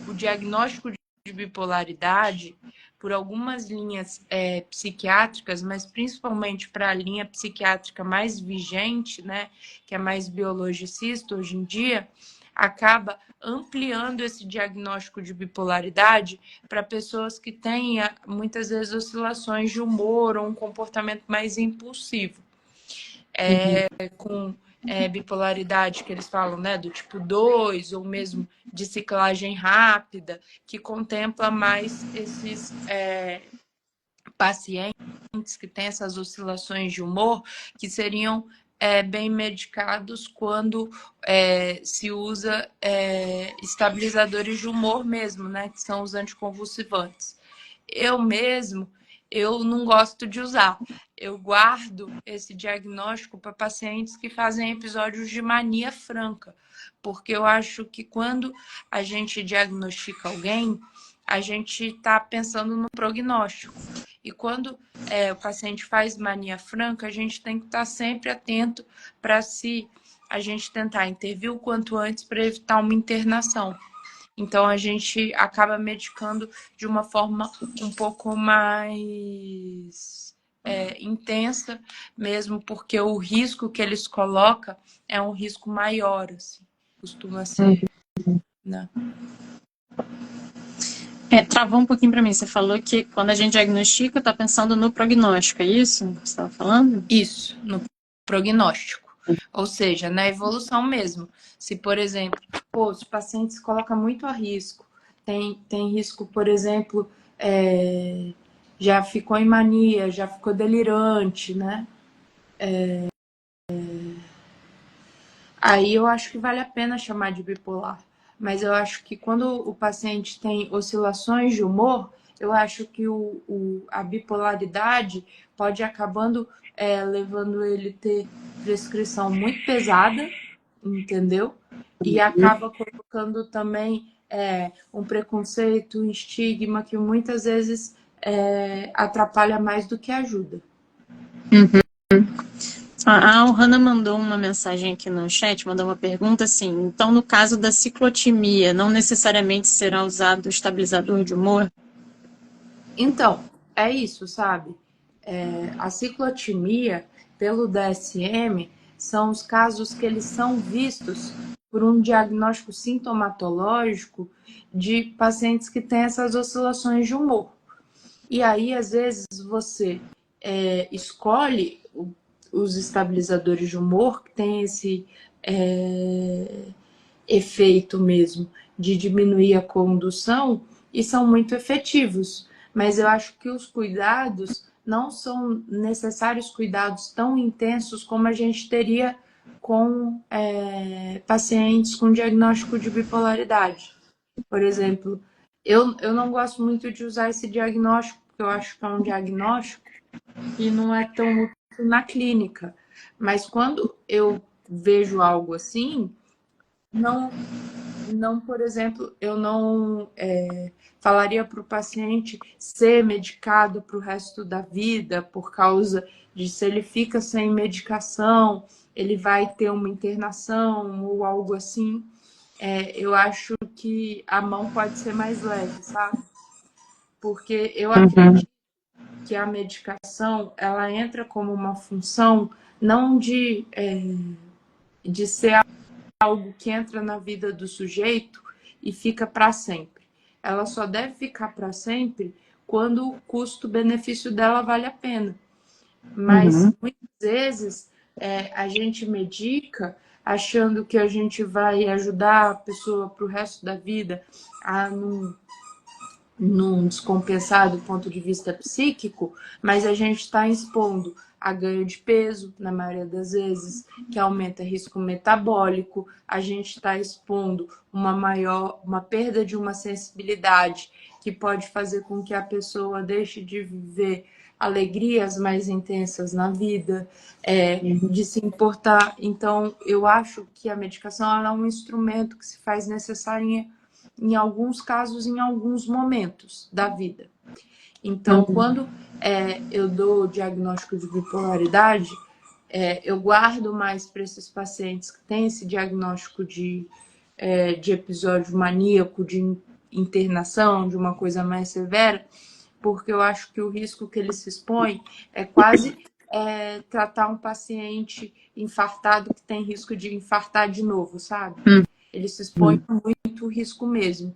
o diagnóstico de bipolaridade por algumas linhas psiquiátricas, mas principalmente para a linha psiquiátrica mais vigente, né, que é mais biologicista hoje em dia, acaba ampliando esse diagnóstico de bipolaridade para pessoas que têm muitas vezes oscilações de humor ou um comportamento mais impulsivo. uhum. Com bipolaridade que eles falam, né, do tipo 2 ou mesmo de ciclagem rápida, que contempla mais esses pacientes que têm essas oscilações de humor, que seriam bem medicados quando se usa estabilizadores de humor mesmo, né, que são os anticonvulsivantes. Eu mesmo, eu não gosto de usar. Eu guardo esse diagnóstico para pacientes que fazem episódios de mania franca, porque eu acho que quando a gente diagnostica alguém, a gente está pensando no prognóstico. E quando o paciente faz mania franca, a gente tem que estar sempre atento para se a gente tentar intervir o quanto antes para evitar uma internação. Então a gente acaba medicando de uma forma um pouco mais intensa, mesmo porque o risco que eles colocam é um risco maior, assim, costuma ser, né? Travou um pouquinho para mim. Você falou que quando a gente diagnostica, está pensando no prognóstico, é isso que você estava falando? Isso, no prognóstico. Ou seja, na evolução mesmo. Se, por exemplo, os pacientes colocam muito a risco, tem risco, por exemplo, já ficou em mania, já ficou delirante, né? Aí eu acho que vale a pena chamar de bipolar. Mas eu acho que quando o paciente tem oscilações de humor, eu acho que a bipolaridade pode acabando levando ele a ter prescrição muito pesada, entendeu? E acaba colocando também um preconceito, um estigma que muitas vezes atrapalha mais do que ajuda. Uhum. A Alhana mandou uma mensagem aqui no chat, mandou uma pergunta assim. Então, no caso da ciclotimia, não necessariamente será usado o estabilizador de humor? Então, é isso, sabe? A ciclotimia, pelo DSM, são os casos que eles são vistos por um diagnóstico sintomatológico de pacientes que têm essas oscilações de humor. E aí, às vezes, você escolhe os estabilizadores de humor, que tem esse efeito mesmo de diminuir a condução, e são muito efetivos. Mas eu acho que os cuidados não são necessários cuidados tão intensos como a gente teria com pacientes com diagnóstico de bipolaridade. Por exemplo, Eu não gosto muito de usar esse diagnóstico, porque eu acho que é um diagnóstico que não é tão útil na clínica. Mas quando eu vejo algo assim, não, não, por exemplo, eu não falaria para o paciente ser medicado para o resto da vida por causa de se ele fica sem medicação, ele vai ter uma internação ou algo assim. Eu acho que a mão pode ser mais leve, sabe? Porque eu Uhum, acredito que a medicação ela entra como uma função não de ser algo que entra na vida do sujeito e fica para sempre. Ela só deve ficar para sempre quando o custo-benefício dela vale a pena. Mas uhum, muitas vezes a gente medica achando que a gente vai ajudar a pessoa para o resto da vida a não descompensar do ponto de vista psíquico, mas a gente está expondo a ganho de peso, na maioria das vezes, que aumenta risco metabólico, a gente está expondo uma perda de uma sensibilidade que pode fazer com que a pessoa deixe de viver alegrias mais intensas na vida, uhum, de se importar. Então, eu acho que a medicação é um instrumento que se faz necessário em alguns casos, em alguns momentos da vida. Então, uhum, quando eu dou o diagnóstico de bipolaridade, eu guardo mais para esses pacientes que têm esse diagnóstico de episódio maníaco, de internação, de uma coisa mais severa, porque eu acho que o risco que ele se expõe é quase tratar um paciente infartado que tem risco de infartar de novo, sabe? Ele se expõe uhum, a muito risco mesmo.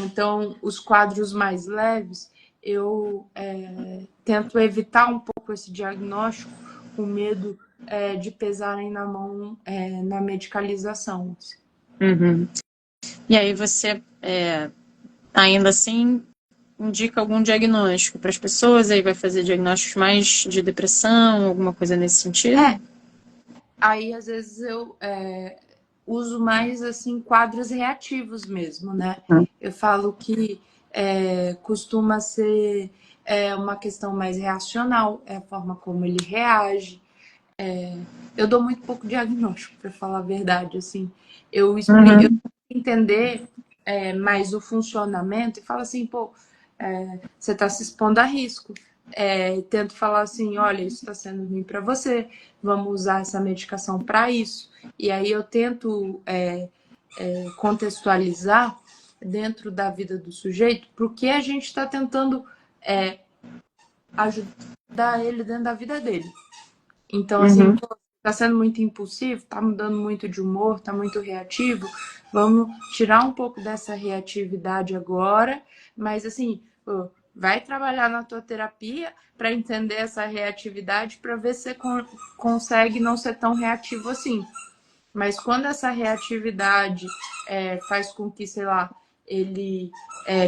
Então, os quadros mais leves, eu tento evitar um pouco esse diagnóstico com medo de pesarem na mão na medicalização. uhum. E aí você, ainda assim, indica algum diagnóstico para as pessoas, aí vai fazer diagnósticos mais de depressão, alguma coisa nesse sentido? É, aí às vezes eu uso mais assim quadros reativos mesmo, né? Uhum, Eu falo que costuma ser uma questão mais reacional, é a forma como ele reage. Eu dou muito pouco diagnóstico, para falar a verdade, assim. Eu uhum, entender mais o funcionamento e falo assim, pô, você está se expondo a risco. Tento falar assim, olha, isso está sendo ruim para você, vamos usar essa medicação para isso. E aí eu tento contextualizar dentro da vida do sujeito, porque a gente está tentando ajudar ele dentro da vida dele. Então, assim, uhum, pô, tá sendo muito impulsivo, tá mudando muito de humor, tá muito reativo. Vamos tirar um pouco dessa reatividade agora, mas assim, pô, vai trabalhar na tua terapia para entender essa reatividade para ver se você consegue não ser tão reativo assim. Mas quando essa reatividade faz com que, sei lá, ele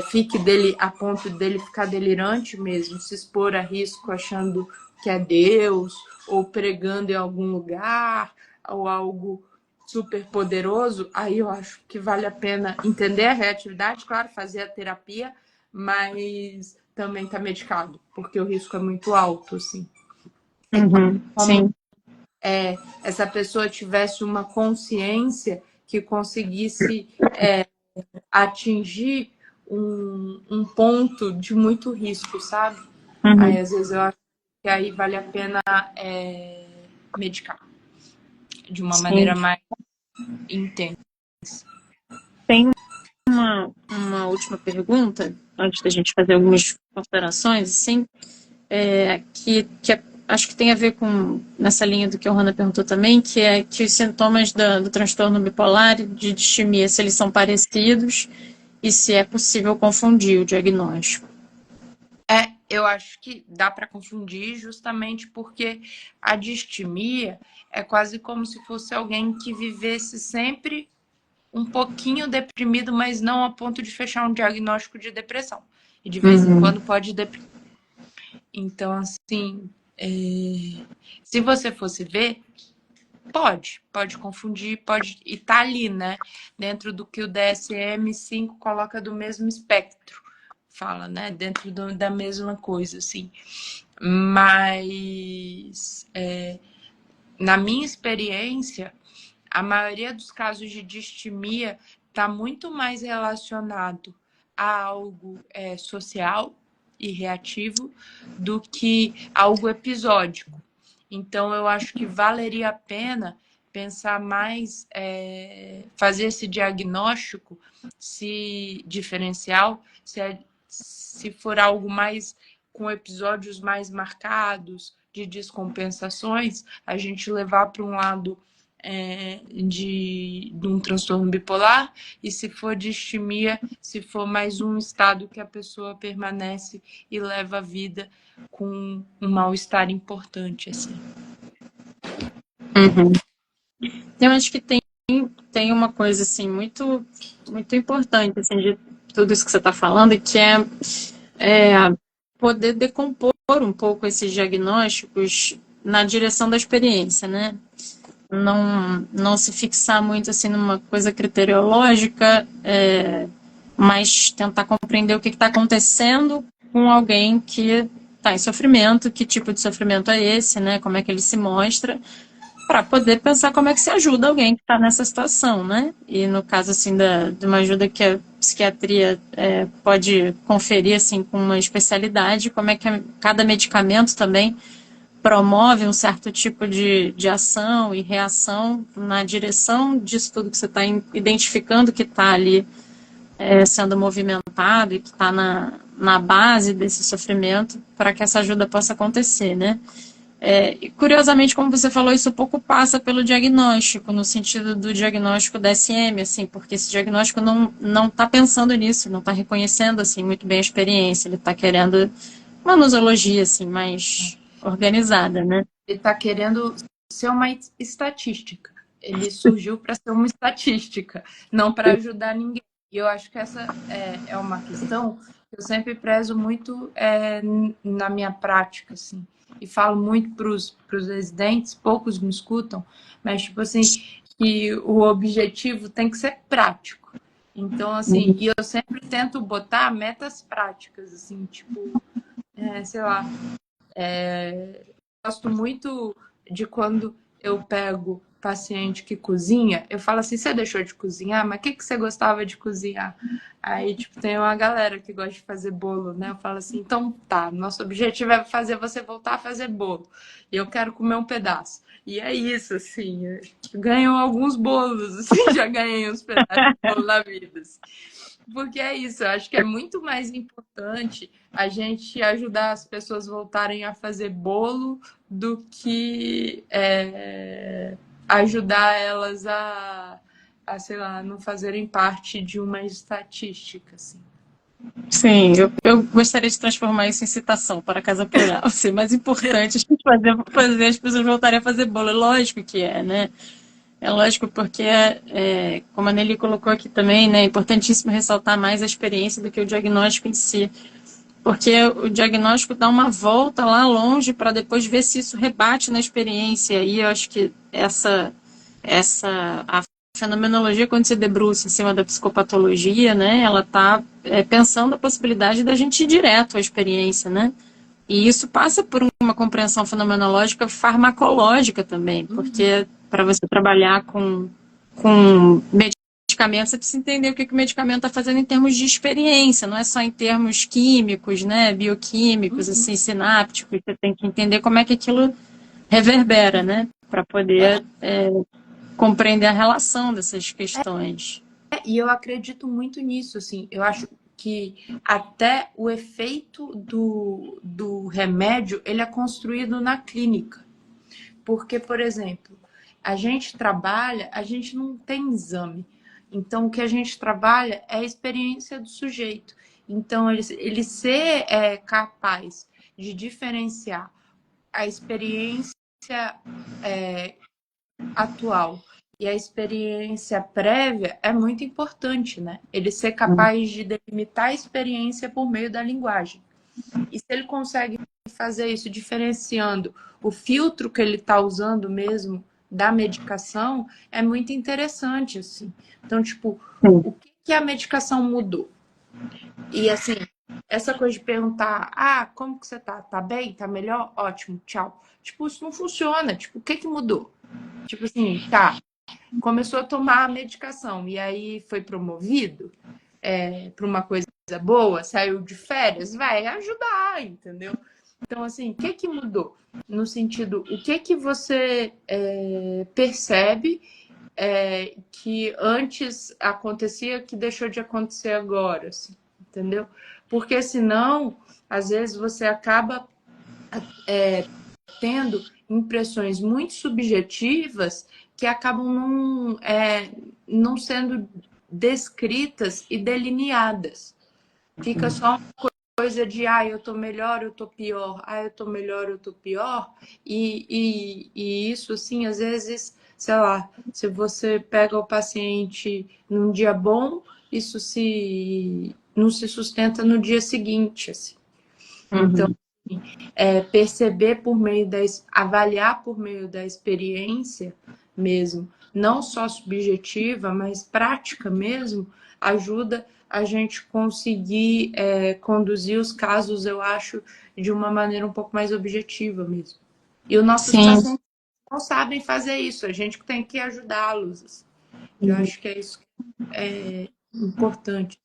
fique dele a ponto dele ficar delirante mesmo, se expor a risco achando que é Deus, ou pregando em algum lugar, ou algo super poderoso, aí eu acho que vale a pena entender a reatividade, claro, fazer a terapia, mas também tá medicado, porque o risco é muito alto, assim. É uhum, como sim. essa pessoa tivesse uma consciência que conseguisse atingir um ponto de muito risco, sabe? Aí Uhum. às vezes eu acho que aí vale a pena medicar de uma Sim. maneira mais intensa. Tem uma última pergunta, antes da gente fazer algumas considerações, assim, acho que tem a ver com, nessa linha do que a Rana perguntou também, que é que os sintomas do transtorno bipolar e de distimia, se eles são parecidos e se é possível confundir o diagnóstico. Eu acho que dá para confundir justamente porque a distimia é quase como se fosse alguém que vivesse sempre um pouquinho deprimido, mas não a ponto de fechar um diagnóstico de depressão. E de vez em Uhum, quando pode deprimir. Então, assim, se você fosse ver, pode confundir, pode e tá ali, né? Dentro do que o DSM-5 coloca do mesmo espectro, fala, né? Dentro da mesma coisa, assim. Mas na minha experiência, a maioria dos casos de distimia está muito mais relacionado a algo social e reativo do que algo episódico. Então, eu acho que valeria a pena pensar mais, fazer esse diagnóstico se diferencial, se for algo mais com episódios mais marcados, de descompensações, a gente levar para um lado de um transtorno bipolar, e se for distimia, se for mais um estado que a pessoa permanece e leva a vida com um mal-estar importante, assim. Uhum. Eu acho que tem uma coisa assim muito importante assim, de tudo isso que você está falando, que é poder decompor um pouco esses diagnósticos na direção da experiência, né? Não se fixar muito assim numa coisa criteriológica, mas tentar compreender o que está acontecendo com alguém que está em sofrimento, que tipo de sofrimento é esse, né? Como é que ele se mostra, para poder pensar como é que se ajuda alguém que está nessa situação, né? E no caso assim de uma ajuda que a psiquiatria pode conferir assim com uma especialidade, como é que cada medicamento também promove um certo tipo de ação e reação na direção disso tudo que você está identificando que está ali sendo movimentado e que está na base desse sofrimento para que essa ajuda possa acontecer, né? E curiosamente, como você falou, isso pouco passa pelo diagnóstico, no sentido do diagnóstico DSM, assim, porque esse diagnóstico não está pensando nisso, não está reconhecendo assim muito bem a experiência, ele está querendo uma nosologia assim mais organizada, né? Ele está querendo ser uma estatística. Ele surgiu para ser uma estatística, não para ajudar ninguém. E eu acho que essa é uma questão que eu sempre prezo muito na minha prática, assim. E falo muito para os residentes, poucos me escutam, mas, tipo assim, que o objetivo tem que ser prático. Então, assim, e eu sempre tento botar metas práticas, assim, tipo, sei lá, gosto muito de quando eu pego paciente que cozinha, eu falo assim, você deixou de cozinhar? Mas o que você gostava de cozinhar? Aí, tipo, tem uma galera que gosta de fazer bolo, né? Eu falo assim, então tá, nosso objetivo é fazer você voltar a fazer bolo. E eu quero comer um pedaço. E é isso, assim, ganho alguns bolos, assim, já ganhei uns pedaços de bolo na vida. Assim. Porque é isso, eu acho que é muito mais importante a gente ajudar as pessoas voltarem a fazer bolo do que ajudar elas sei lá, não fazerem parte de uma estatística, assim. Sim, eu gostaria de transformar isso em citação para a Casa Plural. Ser mais importante a gente fazer as pessoas voltarem a fazer bolo. É lógico que é, né? É lógico porque, como a Nelly colocou aqui também, né, é importantíssimo ressaltar mais a experiência do que o diagnóstico em si. Porque o diagnóstico dá uma volta lá longe para depois ver se isso rebate na experiência. E eu acho que a fenomenologia, quando se debruça em cima da psicopatologia, né, ela está pensando a possibilidade da gente ir direto à experiência, né? E isso passa por uma compreensão fenomenológica farmacológica também, porque para você trabalhar com medicamentos, você precisa entender o que o medicamento está fazendo em termos de experiência, não é só em termos químicos, né, bioquímicos, assim, sinápticos, você tem que entender como é que aquilo reverbera, né, para poder compreender a relação dessas questões. E eu acredito muito nisso, assim, eu acho que até o efeito do remédio, ele é construído na clínica. Porque, por exemplo, a gente trabalha, a gente não tem exame. Então, o que a gente trabalha é a experiência do sujeito. Então, ele ser capaz de diferenciar a experiência atual e a experiência prévia é muito importante, né? Ele ser capaz de delimitar a experiência por meio da linguagem. E se ele consegue fazer isso diferenciando o filtro que ele está usando mesmo da medicação é muito interessante, assim. Então, tipo, Sim. o que a medicação mudou? E, assim, essa coisa de perguntar, como que você tá? Tá bem? Tá melhor? Ótimo, tchau. Tipo, isso não funciona. Tipo, o que mudou? Tipo assim, tá, começou a tomar a medicação e aí foi promovido para uma coisa boa, saiu de férias, vai ajudar, entendeu? Então, assim, o que mudou? No sentido, o que você percebe que antes acontecia que deixou de acontecer agora, assim, entendeu? Porque senão, às vezes você acaba tendo impressões muito subjetivas que acabam não sendo descritas e delineadas. Fica só uma coisa de, eu tô melhor, eu tô pior, eu tô melhor, eu tô pior, e isso, assim, às vezes, sei lá, se você pega o paciente num dia bom, isso não se sustenta no dia seguinte, assim. Então, Uhum. perceber por meio avaliar por meio da experiência mesmo, não só subjetiva, mas prática mesmo, ajuda a gente conseguir conduzir os casos, eu acho, de uma maneira um pouco mais objetiva mesmo. E os nossos Sim. pacientes não sabem fazer isso, a gente tem que ajudá-los. Assim. Eu acho que é isso que é importante.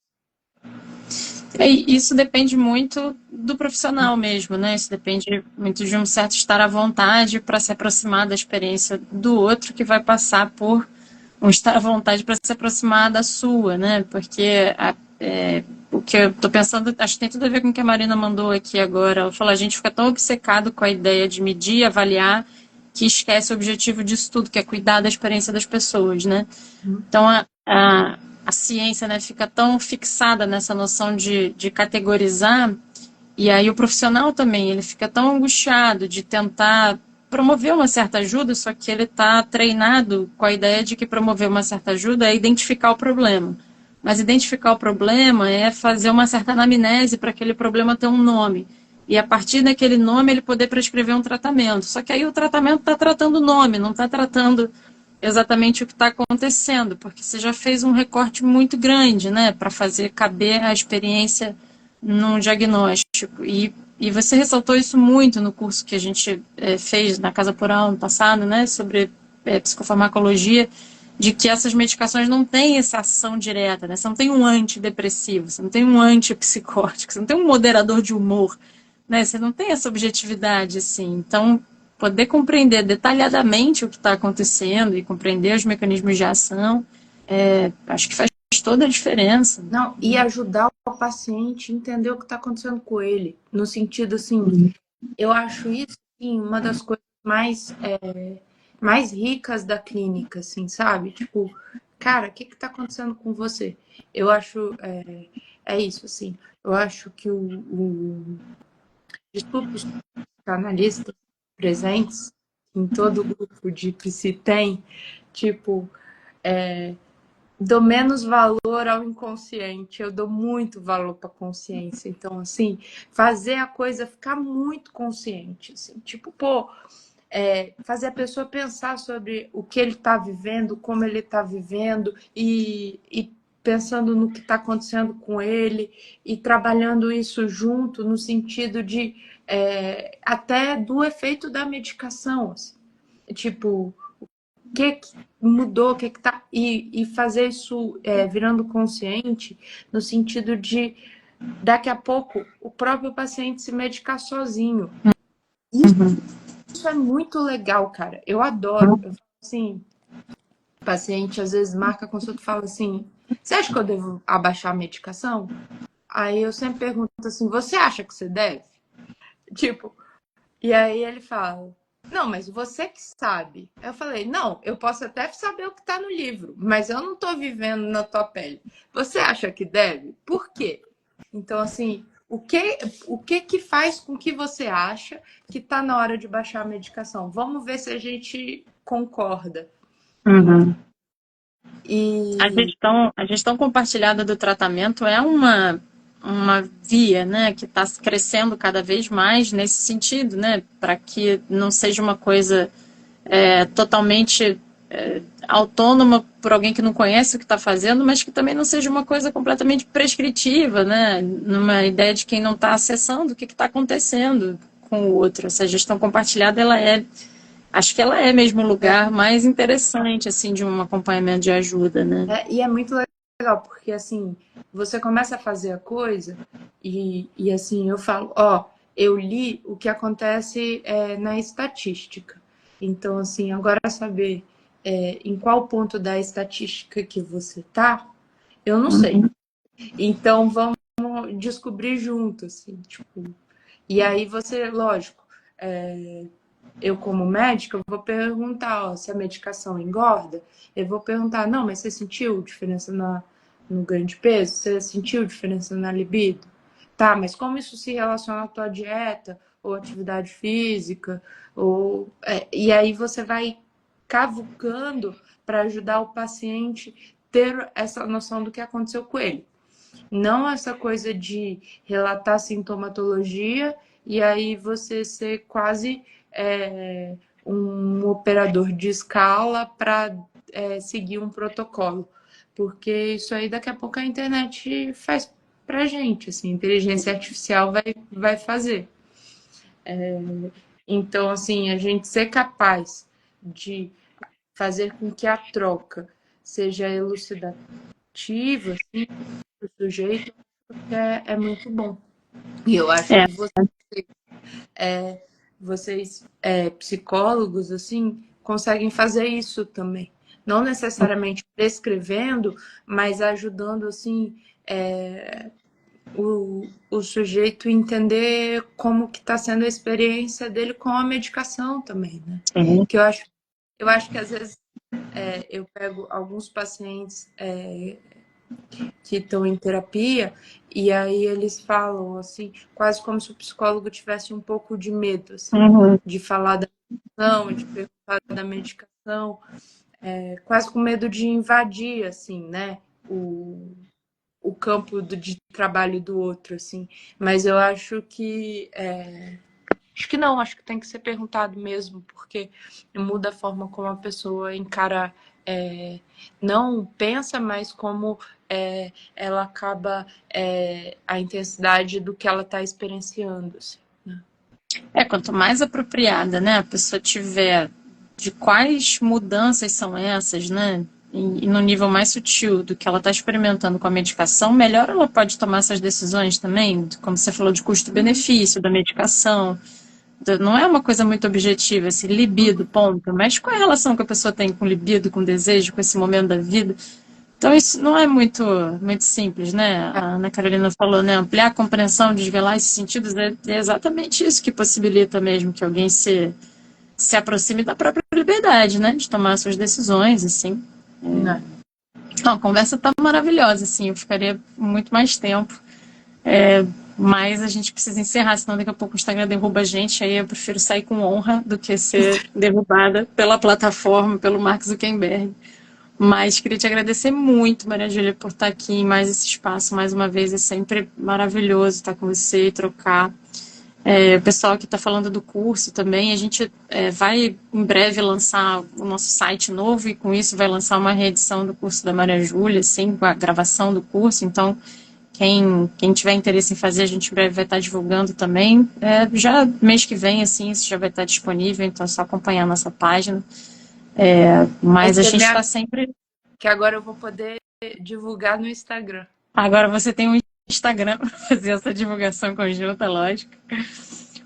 E isso depende muito do profissional mesmo, né? Isso depende muito de um certo estar à vontade para se aproximar da experiência do outro que vai passar por um estar à vontade para se aproximar da sua, né? Porque o que eu estou pensando, acho que tem tudo a ver com o que a Marina mandou aqui agora. Ela falou, a gente fica tão obcecado com a ideia de medir, avaliar, que esquece o objetivo disso tudo, que é cuidar da experiência das pessoas, né? Então, a ciência, né, fica tão fixada nessa noção de categorizar, e aí o profissional também, ele fica tão angustiado de tentar promover uma certa ajuda, só que ele está treinado com a ideia de que promover uma certa ajuda é identificar o problema. Mas identificar o problema é fazer uma certa anamnese para aquele problema ter um nome. E a partir daquele nome ele poder prescrever um tratamento. Só que aí o tratamento está tratando o nome, não está tratando exatamente o que está acontecendo, porque você já fez um recorte muito grande, né, para fazer caber a experiência num diagnóstico. E você ressaltou isso muito no curso que a gente fez na Casa Plural ano passado, né, sobre psicofarmacologia, de que essas medicações não têm essa ação direta, né? Você não tem um antidepressivo, você não tem um antipsicótico, você não tem um moderador de humor, né? Você não tem essa objetividade, assim. Então, poder compreender detalhadamente o que está acontecendo e compreender os mecanismos de ação, acho que faz toda a diferença. Não, e ajudar o paciente a entender o que está acontecendo com ele. No sentido, assim, eu acho isso assim, uma das coisas mais ricas da clínica, assim, sabe? Tipo, cara, o que está acontecendo com você? Eu acho, isso, assim. Eu acho que desculpe os analistas presentes em todo o grupo de psi tem, tipo, dou menos valor ao inconsciente, eu dou muito valor para a consciência. Então, assim, fazer a coisa ficar muito consciente, assim, tipo, fazer a pessoa pensar sobre o que ele está vivendo, como ele está vivendo e pensando no que está acontecendo com ele e trabalhando isso junto no sentido de até do efeito da medicação, assim. Tipo, o que mudou, o que tá. E fazer isso virando consciente, no sentido de daqui a pouco o próprio paciente se medicar sozinho. Isso é muito legal, cara. Eu adoro. Eu falo assim, o paciente às vezes marca a consulta e fala assim: você acha que eu devo abaixar a medicação? Aí eu sempre pergunto assim: você acha que você deve? Tipo, e aí ele fala: não, mas você que sabe. Eu falei: não, eu posso até saber o que está no livro, mas eu não estou vivendo na tua pele. Você acha que deve? Por quê? Então, assim, o que faz com que você acha que está na hora de baixar a medicação? Vamos ver se a gente concorda. Uhum. E A gestão compartilhada do tratamento é uma via, né, que está crescendo cada vez mais nesse sentido, né, para que não seja uma coisa totalmente autônoma por alguém que não conhece o que está fazendo, mas que também não seja uma coisa completamente prescritiva, né? Numa ideia de quem não está acessando o que está acontecendo com o outro. Essa gestão compartilhada, acho que ela é mesmo o É, lugar mais interessante, assim, de um acompanhamento de ajuda, né? e é muito legal, porque assim, você começa a fazer a coisa e assim, eu falo, ó, eu li o que acontece na estatística. Então, assim, agora saber em qual ponto da estatística que você tá, eu não sei. Uhum. Então, vamos descobrir junto, assim, tipo. E aí você, lógico, eu como médica, eu vou perguntar, ó, se a medicação engorda, eu vou perguntar, não, mas você sentiu diferença no ganho de peso? Você sentiu diferença na libido? Tá, mas como isso se relaciona à tua dieta ou atividade física? E aí você vai cavucando para ajudar o paciente ter essa noção do que aconteceu com ele. Não essa coisa de relatar sintomatologia e aí você ser quase um operador de escala para seguir um protocolo. Porque isso aí daqui a pouco a internet faz pra gente, assim, inteligência artificial vai fazer. Então, assim, a gente ser capaz de fazer com que a troca seja elucidativa, assim, para o sujeito, é muito bom. E eu acho É, que vocês psicólogos, assim, conseguem fazer isso também. Não necessariamente prescrevendo, mas ajudando, assim, o sujeito entender como que está sendo a experiência dele com a medicação também, né? sim. Que eu acho que às vezes eu pego alguns pacientes que estão em terapia e aí eles falam assim, quase como se o psicólogo tivesse um pouco de medo, assim, Uhum. de falar da medicação, de perguntar da medicação, quase com medo de invadir, assim, né? O campo de trabalho do outro, assim. Mas eu acho que acho que não, acho que tem que ser perguntado mesmo, porque muda a forma como a pessoa encara, não pensa, mas como ela acaba a intensidade do que ela está experienciando. Assim, né? Quanto mais apropriada, né, a pessoa tiver de quais mudanças são essas, né, e no nível mais sutil do que ela está experimentando com a medicação, melhor ela pode tomar essas decisões também, como você falou, de custo-benefício da medicação. Não é uma coisa muito objetiva, esse libido, ponto. Mas qual é a relação que a pessoa tem com libido, com desejo, com esse momento da vida? Então, isso não é muito simples, né? A Ana Carolina falou, né? Ampliar a compreensão, desvelar esses sentidos, é exatamente isso que possibilita mesmo que alguém se aproxime da própria liberdade, né? De tomar suas decisões, assim. Né? Não, a conversa tá maravilhosa, assim. Eu ficaria muito mais tempo. Mas a gente precisa encerrar, senão daqui a pouco o Instagram derruba a gente. Aí eu prefiro sair com honra do que ser derrubada pela plataforma, pelo Mark Zuckerberg. Mas queria te agradecer muito, Maria Júlia, por estar aqui em mais esse espaço mais uma vez. É sempre maravilhoso estar com você e trocar. O pessoal que está falando do curso também, a gente vai em breve lançar o nosso site novo e com isso vai lançar uma reedição do curso da Maria Júlia, assim, com a gravação do curso. Então, quem tiver interesse em fazer, a gente em breve vai estar divulgando também. Já mês que vem, assim, isso já vai estar disponível, então é só acompanhar a nossa página. Aí Mas a você gente me está avisa sempre. que agora eu vou poder divulgar no Instagram. Agora você tem um Instagram para fazer essa divulgação conjunta, lógico.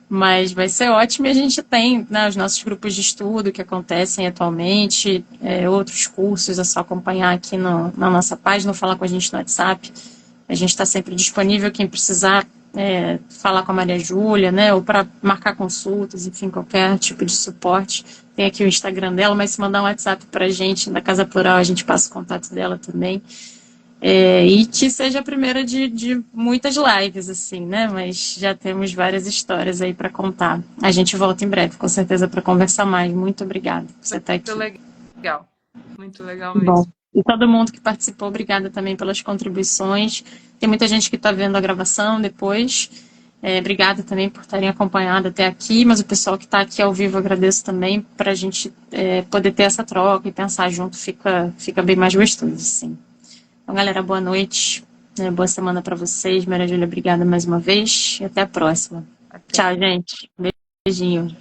Mas vai ser ótimo e a gente tem, né, os nossos grupos de estudo que acontecem atualmente, outros cursos, é só acompanhar aqui na nossa página ou falar com a gente no WhatsApp. A gente está sempre disponível, quem precisar falar com a Maria Júlia, né, ou para marcar consultas, enfim, qualquer tipo de suporte. Tem aqui o Instagram dela, mas se mandar um WhatsApp para a gente, na Casa Plural, a gente passa o contato dela também. E que seja a primeira de muitas lives, assim, né? Mas já temos várias histórias aí para contar. A gente volta em breve, com certeza, para conversar mais. Muito obrigada por você estar Muito aqui. legal. Muito legal Bom, mesmo. e todo mundo que participou, obrigada também pelas contribuições. Tem muita gente que está vendo a gravação depois. Obrigada também por terem acompanhado até aqui, mas o pessoal que está aqui ao vivo agradeço também, para a gente poder ter essa troca e pensar junto, fica bem mais gostoso, assim. Então, galera, boa noite, boa semana para vocês. Maria Júlia, obrigada mais uma vez e até a próxima. Até. Tchau, gente. Beijinho.